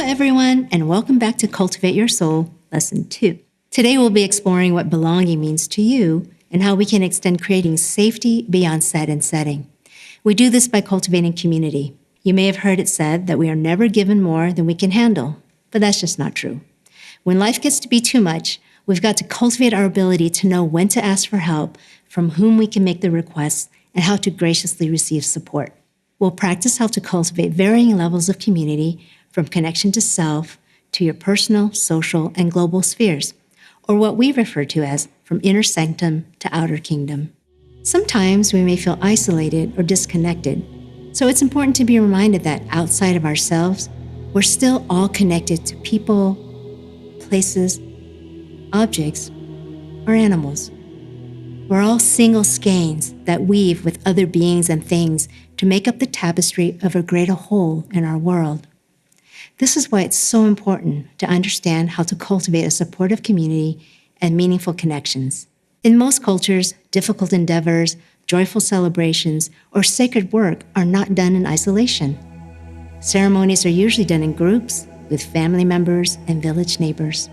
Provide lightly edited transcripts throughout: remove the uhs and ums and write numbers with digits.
everyone, and welcome back to Cultivate Your Soul, Lesson 2. Today we'll be exploring what belonging means to you and how we can extend creating safety beyond set and setting. We do this by cultivating community. You may have heard it said that we are never given more than we can handle, but that's just not true. When life gets to be too much, we've got to cultivate our ability to know when to ask for help, from whom we can make the requests, and how to graciously receive support. We'll practice how to cultivate varying levels of community, from connection to self to your personal, social, and global spheres, or what we refer to as from inner sanctum to outer kingdom. Sometimes we may feel isolated or disconnected, so it's important to be reminded that outside of ourselves, we're still all connected to people, places, objects, or animals. We're all single skeins that weave with other beings and things to make up the tapestry of a greater whole in our world. This is why it's so important to understand how to cultivate a supportive community and meaningful connections. In most cultures, difficult endeavors, joyful celebrations, or sacred work are not done in isolation. Ceremonies are usually done in groups with family members and village neighbors.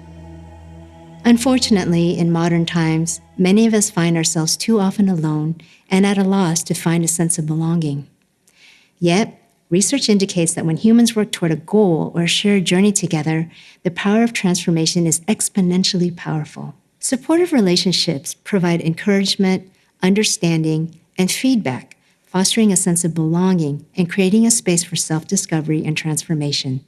Unfortunately, in modern times, many of us find ourselves too often alone and at a loss to find a sense of belonging. Yet, research indicates that when humans work toward a goal or a shared journey together, the power of transformation is exponentially powerful. Supportive relationships provide encouragement, understanding, and feedback, fostering a sense of belonging and creating a space for self-discovery and transformation.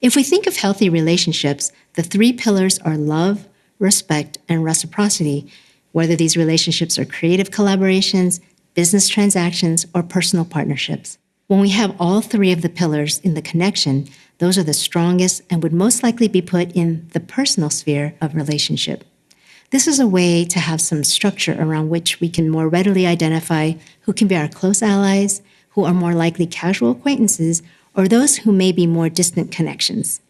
If we think of healthy relationships, the three pillars are love, respect, and reciprocity, whether these relationships are creative collaborations, business transactions, or personal partnerships. When we have all three of the pillars in the connection, those are the strongest and would most likely be put in the personal sphere of relationship. This is a way to have some structure around which we can more readily identify who can be our close allies, who are more likely casual acquaintances, or those who may be more distant connections.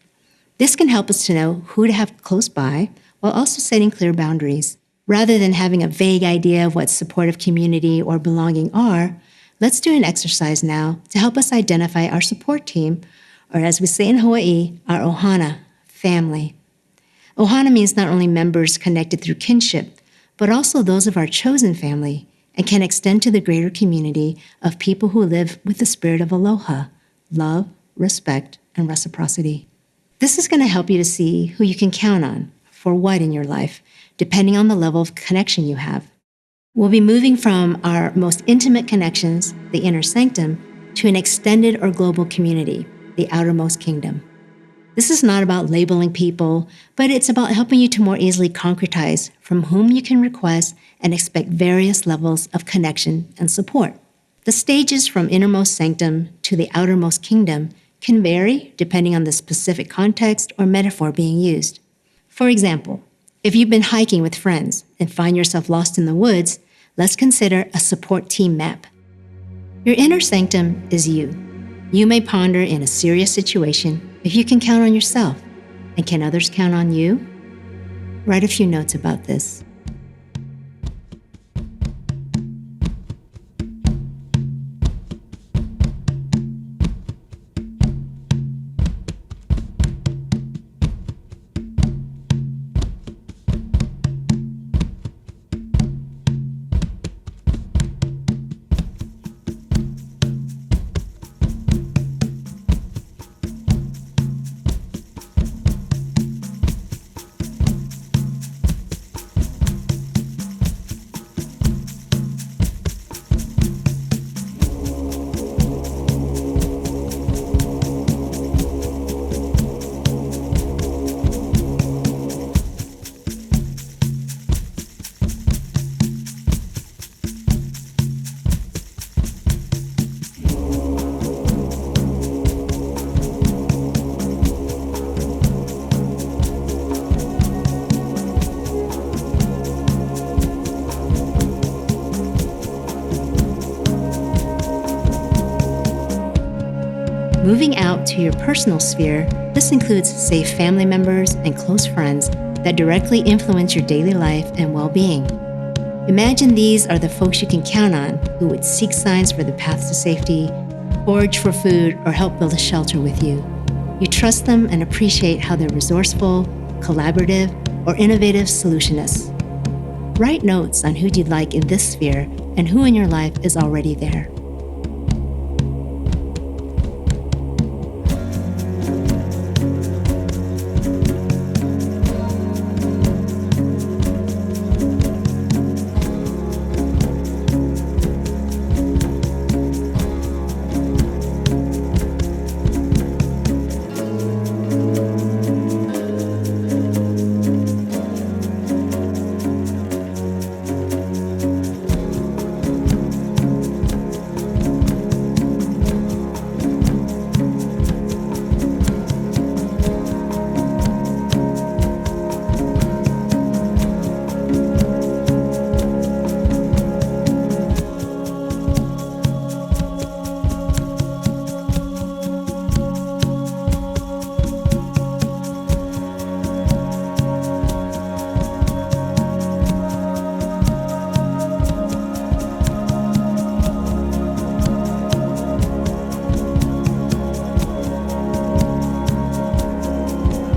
This can help us to know who to have close by while also setting clear boundaries. Rather than having a vague idea of what supportive community or belonging are, let's do an exercise now to help us identify our support team, or as we say in Hawaii, our ohana, family. Ohana means not only members connected through kinship, but also those of our chosen family, and can extend to the greater community of people who live with the spirit of aloha, love, respect, and reciprocity. This is going to help you to see who you can count on for what in your life, depending on the level of connection you have. We'll be moving from our most intimate connections, the inner sanctum, to an extended or global community, the outermost kingdom. This is not about labeling people, but it's about helping you to more easily concretize from whom you can request and expect various levels of connection and support. The stages from innermost sanctum to the outermost kingdom can vary depending on the specific context or metaphor being used. For example, if you've been hiking with friends and find yourself lost in the woods, let's consider a support team map. Your inner sanctum is you. You may ponder in a serious situation if you can count on yourself, and can others count on you? Write a few notes about this. Moving out to your personal sphere, this includes safe family members and close friends that directly influence your daily life and well-being. Imagine these are the folks you can count on who would seek signs for the path to safety, forage for food, or help build a shelter with you. You trust them and appreciate how they're resourceful, collaborative, or innovative solutionists. Write notes on who you'd like in this sphere and who in your life is already there.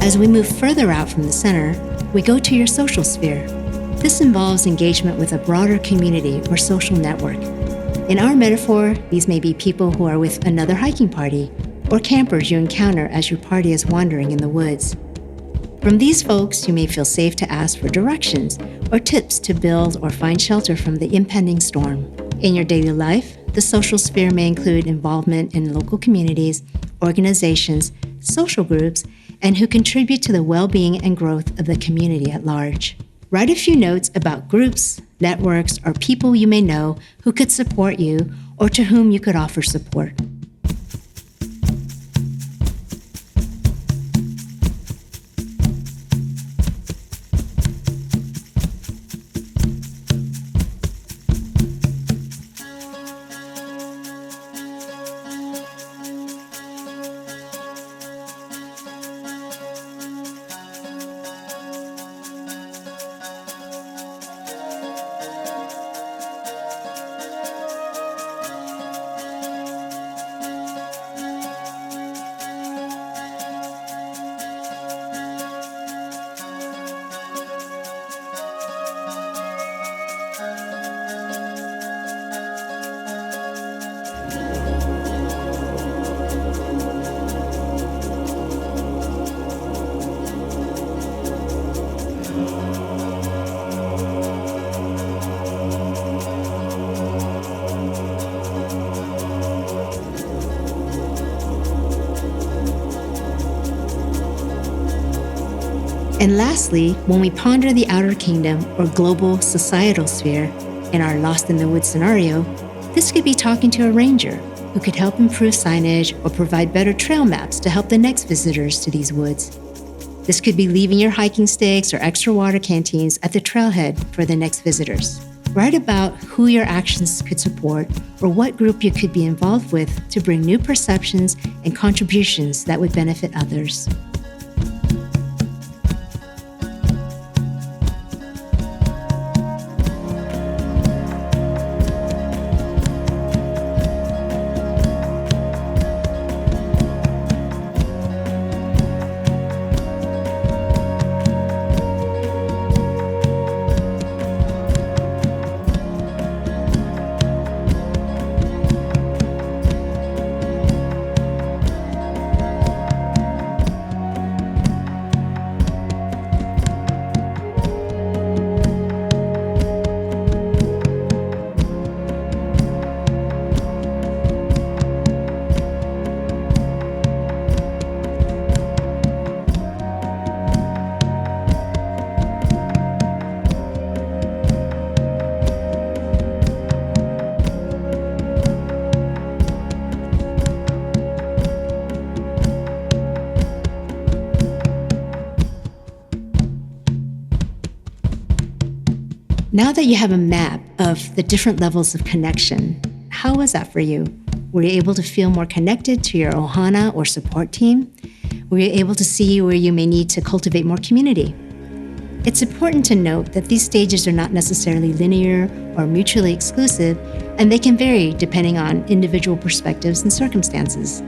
As we move further out from the center, we go to your social sphere. This involves engagement with a broader community or social network. In our metaphor, these may be people who are with another hiking party or campers you encounter as your party is wandering in the woods. From these folks, you may feel safe to ask for directions or tips to build or find shelter from the impending storm. In your daily life, the social sphere may include involvement in local communities, organizations, social groups, and who contribute to the well-being and growth of the community at large. Write a few notes about groups, networks, or people you may know who could support you or to whom you could offer support. And lastly, when we ponder the outer kingdom or global societal sphere in our lost in the woods scenario, this could be talking to a ranger who could help improve signage or provide better trail maps to help the next visitors to these woods. This could be leaving your hiking sticks or extra water canteens at the trailhead for the next visitors. Write about who your actions could support or what group you could be involved with to bring new perceptions and contributions that would benefit others. Now that you have a map of the different levels of connection, how was that for you? Were you able to feel more connected to your ohana or support team? Were you able to see where you may need to cultivate more community? It's important to note that these stages are not necessarily linear or mutually exclusive, and they can vary depending on individual perspectives and circumstances.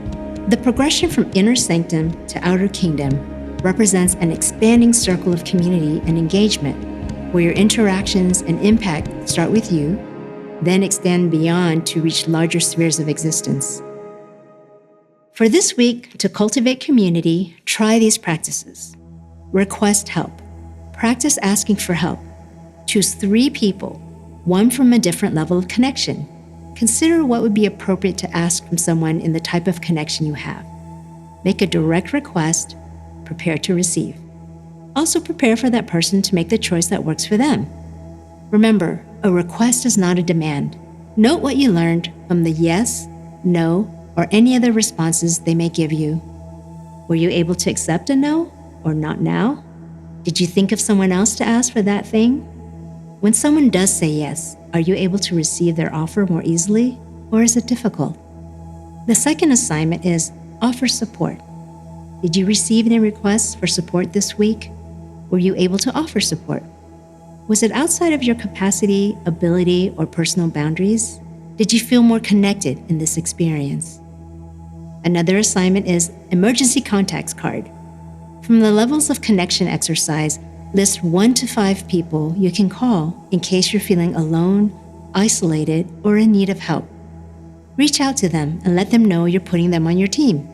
The progression from inner sanctum to outer kingdom represents an expanding circle of community and engagement, where your interactions and impact start with you, then extend beyond to reach larger spheres of existence. For this week, to cultivate community, try these practices. Request help. Practice asking for help. Choose 3 people, one from a different level of connection. Consider what would be appropriate to ask from someone in the type of connection you have. Make a direct request. Prepare to receive. Also prepare for that person to make the choice that works for them. Remember, a request is not a demand. Note what you learned from the yes, no, or any other responses they may give you. Were you able to accept a no or not now? Did you think of someone else to ask for that thing? When someone does say yes, are you able to receive their offer more easily, or is it difficult? The second assignment is offer support. Did you receive any requests for support this week? Were you able to offer support? Was it outside of your capacity, ability, or personal boundaries? Did you feel more connected in this experience? Another assignment is emergency contacts card. From the levels of connection exercise, list 1 to 5 people you can call in case you're feeling alone, isolated, or in need of help. Reach out to them and let them know you're putting them on your team.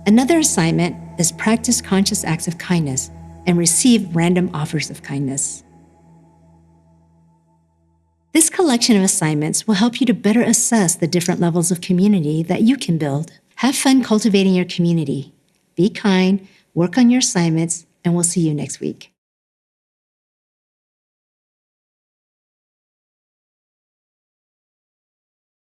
Another assignment is practice conscious acts of kindness and receive random offers of kindness. This collection of assignments will help you to better assess the different levels of community that you can build. Have fun cultivating your community. Be kind, work on your assignments, and we'll see you next week.